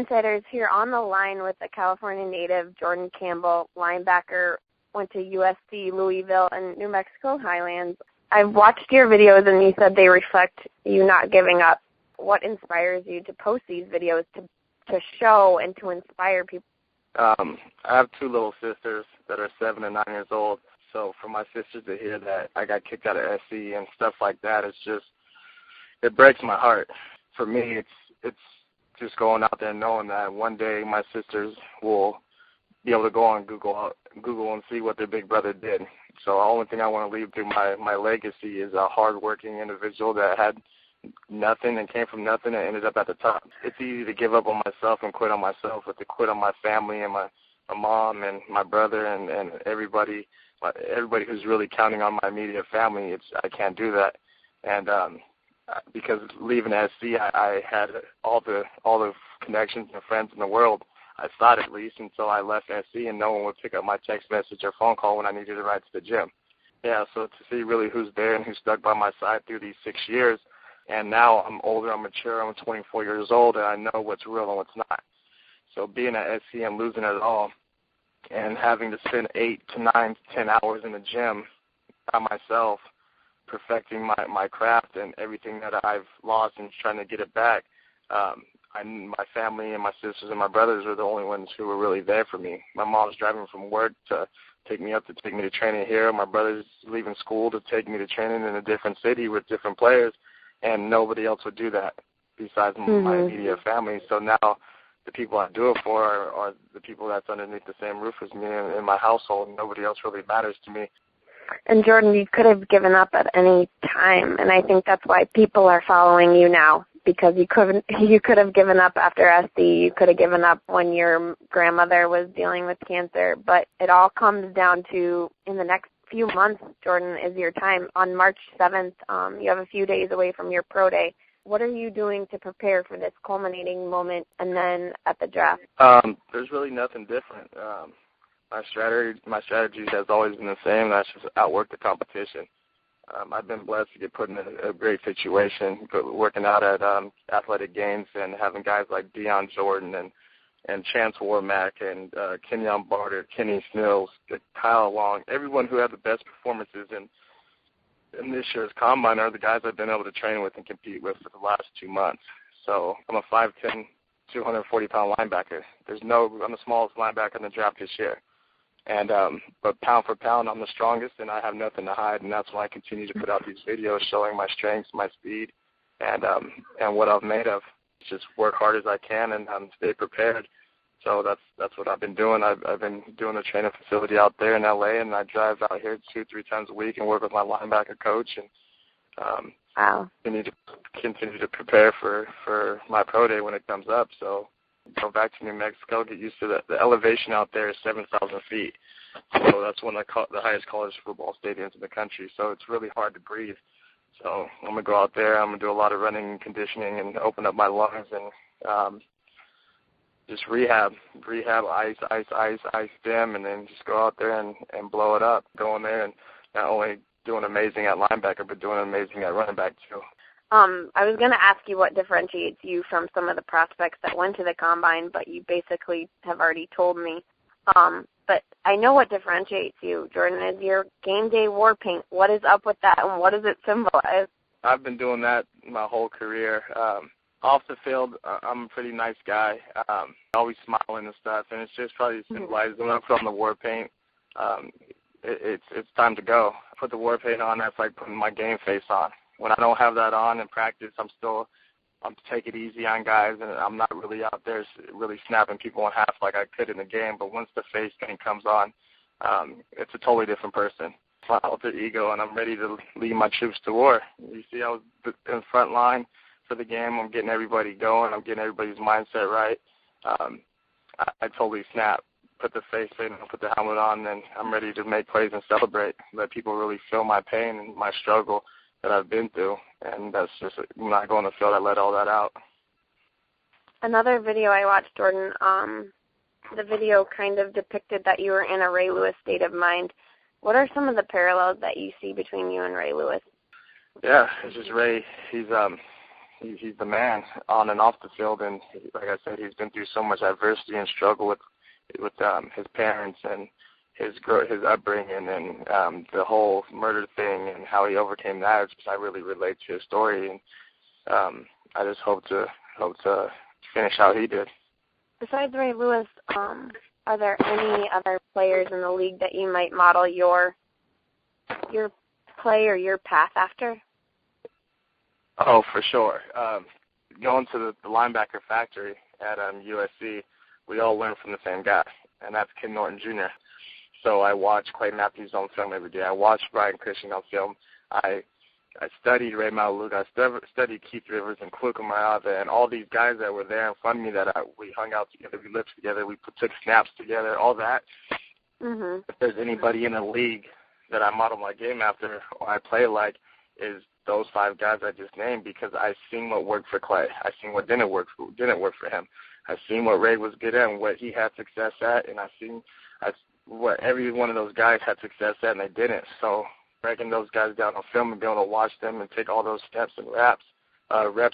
Insiders here on the line with a California native, Jordan Campbell, linebacker, went to USC, Louisville, and New Mexico Highlands. I've watched your videos, and you said they reflect you not giving up. What inspires you to post these videos to show and to inspire people? I have two little sisters that are 7 and 9 years old. So for my sisters to hear that I got kicked out of SC and stuff like that, it breaks my heart. For me, it's just going out there and knowing that one day my sisters will be able to go on Google and see what their big brother did. So the only thing I want to leave through my legacy is a hardworking individual that had nothing and came from nothing and ended up at the top. It's easy to give up on myself and quit on myself, but to quit on my family and my mom and my brother and everybody who's really counting on my immediate family, I can't do that. And because leaving SC, I had all the connections and friends in the world. I thought at least until I left SC, and no one would pick up my text message or phone call when I needed to ride to the gym. Yeah, so to see really who's there and who's stuck by my side through these 6 years, and now I'm older, I'm mature, I'm 24 years old, and I know what's real and what's not. So being at SC and losing it all and having to spend 8 to 9 to 10 hours in the gym by myself, perfecting my craft and everything that I've lost and trying to get it back, my family and my sisters and my brothers were the only ones who were really there for me. My mom's driving from work to take me to training here. My brother's leaving school to take me to training in a different city with different players, and nobody else would do that besides my immediate family. So now the people I do it for are the people that's underneath the same roof as me in my household, and nobody else really matters to me. And Jordan, you could have given up at any time, and I think that's why people are following you now, because you could have given up after SC, you could have given up when your grandmother was dealing with cancer, but it all comes down to, in the next few months, Jordan, is your time. On March 7th, you have a few days away from your pro day. What are you doing to prepare for this culminating moment and then at the draft? There's really nothing different. My strategy has always been the same. That's just outwork the competition. I've been blessed to get put in a great situation, working out at athletic games and having guys like Deion Jordan and Chance Warmack and Kenyon Barter, Kenny Snills, Kyle Long, everyone who had the best performances in this year's combine are the guys I've been able to train with and compete with for the last 2 months. So I'm a 5'10", 240-pound linebacker. I'm the smallest linebacker in the draft this year. And but pound for pound, I'm the strongest, and I have nothing to hide, and that's why I continue to put out these videos showing my strengths, my speed, and what I've made of. Just work hard as I can and stay prepared. So that's what I've been doing. I've been doing a training facility out there in LA, and I drive out here 2-3 times a week and work with my linebacker coach, and continue to prepare for my pro day when it comes up. So go back to New Mexico, get used to the elevation out there is 7,000 feet. So that's one of the highest college football stadiums in the country. So it's really hard to breathe. So I'm going to go out there. I'm going to do a lot of running and conditioning and open up my lungs and just rehab, ice them, and then just go out there and blow it up. Go in there and not only doing amazing at linebacker, but doing amazing at running back too. I was going to ask you what differentiates you from some of the prospects that went to the combine, but you basically have already told me. But I know what differentiates you, Jordan, is your game day war paint. What is up with that, and what does it symbolize? I've been doing that my whole career. Off the field, I'm a pretty nice guy, always smiling and stuff, and it's just probably symbolized when I put on the war paint. It's time to go. I put the war paint on, that's like putting my game face on. When I don't have that on in practice, I'm take it easy on guys, and I'm not really out there really snapping people in half like I could in the game. But once the face paint comes on, it's a totally different person. It's my alter ego, and I'm ready to lead my troops to war. You see, I was in the front line for the game. I'm getting everybody going. I'm getting everybody's mindset right. I totally snap. Put the face paint on, put the helmet on, and I'm ready to make plays and celebrate. Let people really feel my pain and my struggle that I've been through, and that's just when I go on the field, I let all that out. Another video I watched, Jordan, the video kind of depicted that you were in a Ray Lewis state of mind. What are some of the parallels that you see between you and Ray Lewis? Yeah, it's just Ray. He's he's the man on and off the field, and like I said, he's been through so much adversity and struggle with his parents and his upbringing and the whole murder thing and how he overcame that. I really relate to his story, and I just hope to finish how he did. Besides Ray Lewis, are there any other players in the league that you might model your play or your path after? Oh, for sure. Going to the linebacker factory at USC, we all learn from the same guy, and that's Ken Norton Jr. So I watch Clay Matthews on film every day. I watch Brian Christian on film. I studied Ray Maualuga. I studied Keith Rivers and Kluka Mayava and all these guys that were there in front of me that we hung out together, we lived together, we took snaps together, all that. Mm-hmm. If there's anybody in the league that I model my game after or I play like, is those 5 guys I just named, because I've seen what worked for Clay. I've seen what didn't work for him. I've seen what Ray was good at and what he had success at, and I've seen what every one of those guys had success at and they didn't. So breaking those guys down on film and being able to watch them and take all those steps and reps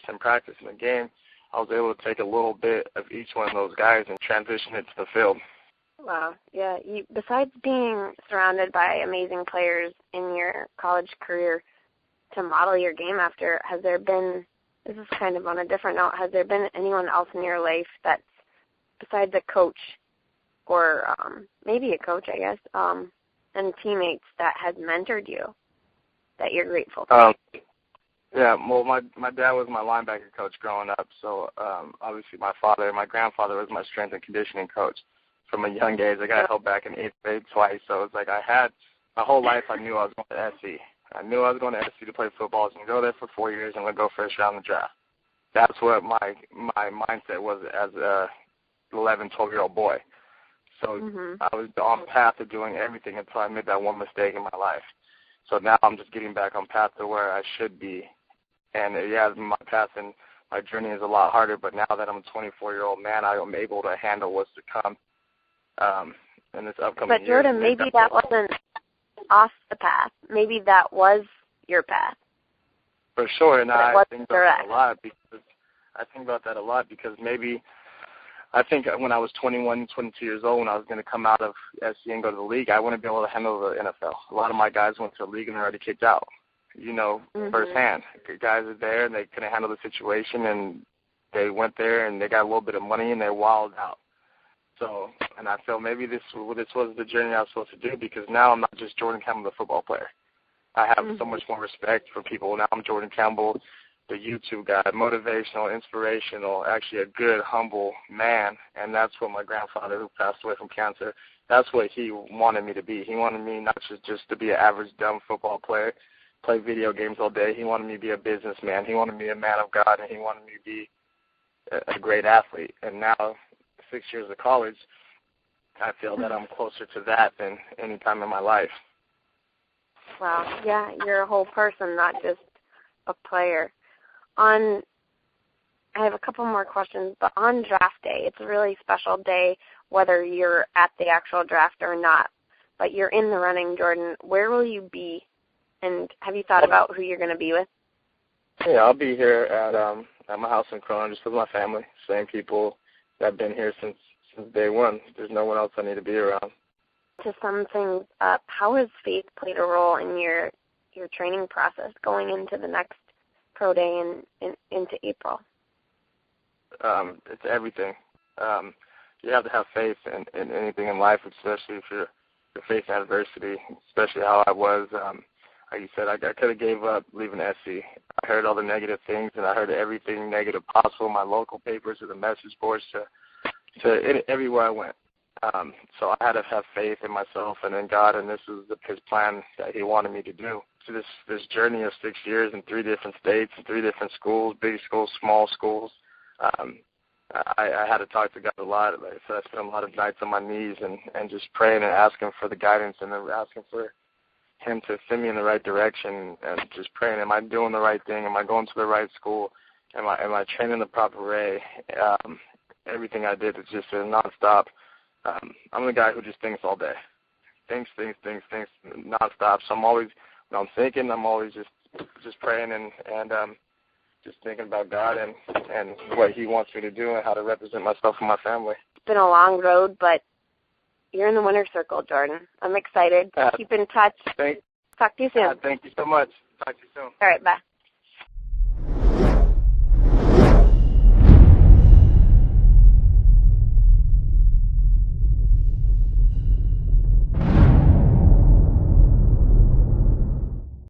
and practice in the game, I was able to take a little bit of each one of those guys and transition it to the field. Wow. Yeah. Besides being surrounded by amazing players in your college career to model your game after, has there been, this is kind of on a different note, has there been anyone else in your life that's, besides a coach or maybe a coach, I guess, and teammates that has mentored you that you're grateful for? Yeah, well, my dad was my linebacker coach growing up, so obviously my grandfather was my strength and conditioning coach. From a young age, I got held back in 8th grade twice, so it's like my whole life I knew I was going to SC. I knew I was going to SC to play football. I was going to go there for 4 years and I'm going to go first round in the draft. That's what my mindset was as a 11, 12-year-old boy. So I was on path to doing everything until I made that one mistake in my life. So now I'm just getting back on path to where I should be. And yeah, my path and my journey is a lot harder, but now that I'm a 24-year-old man, I am able to handle what's to come in this upcoming year. But Jordan, maybe that wasn't off the path. Maybe that was your path. For sure, and I think about that a lot because maybe I think when I was 21, 22 years old, when I was going to come out of SC and go to the league, I wouldn't be able to handle the NFL. A lot of my guys went to the league and they're already kicked out, firsthand. The guys are there and they couldn't handle the situation, and they went there and they got a little bit of money and they wilded out. So, and I feel maybe this was the journey I was supposed to do, because now I'm not just Jordan Campbell, the football player. I have so much more respect for people. Now I'm Jordan Campbell, the YouTube guy, motivational, inspirational, actually a good, humble man. And that's what my grandfather, who passed away from cancer, that's what he wanted me to be. He wanted me not just to be an average, dumb football player, play video games all day. He wanted me to be a businessman. He wanted me to be a man of God, and he wanted me to be a great athlete. And now, 6 years of college, I feel that I'm closer to that than any time in my life. Wow. Yeah, you're a whole person, not just a player. I have a couple more questions, but on draft day, it's a really special day, whether you're at the actual draft or not. But you're in the running, Jordan. Where will you be? And have you thought about who you're going to be with? Yeah, I'll be here at my house in Corona, just with my family, same people that have been here since day one. There's no one else I need to be around. To sum things up, how has faith played a role in your training process going into the next pro day and into April? It's everything. You have to have faith in anything in life, especially if you're facing adversity, especially how I was. Like you said, I could have gave up leaving SC. I heard all the negative things, and I heard everything negative possible, my local papers to the message boards to everywhere I went. So I had to have faith in myself and in God, and this is his plan that he wanted me to do. So this journey of 6 years in 3 different states, and 3 different schools, big schools, small schools, I had to talk to God a lot. Like I said, I spent a lot of nights on my knees and just praying and asking for the guidance and then asking for him to send me in the right direction, and just praying, am I doing the right thing? Am I going to the right school? Am I training the proper way? Everything I did is just nonstop. I'm the guy who just thinks all day. Thinks nonstop. So I'm always, when I'm thinking, I'm always just praying and just thinking about God and what He wants me to do and how to represent myself and my family. It's been a long road, but you're in the winner's circle, Jordan. I'm excited. Keep in touch. Talk to you soon. Thank you so much. Talk to you soon. All right, bye.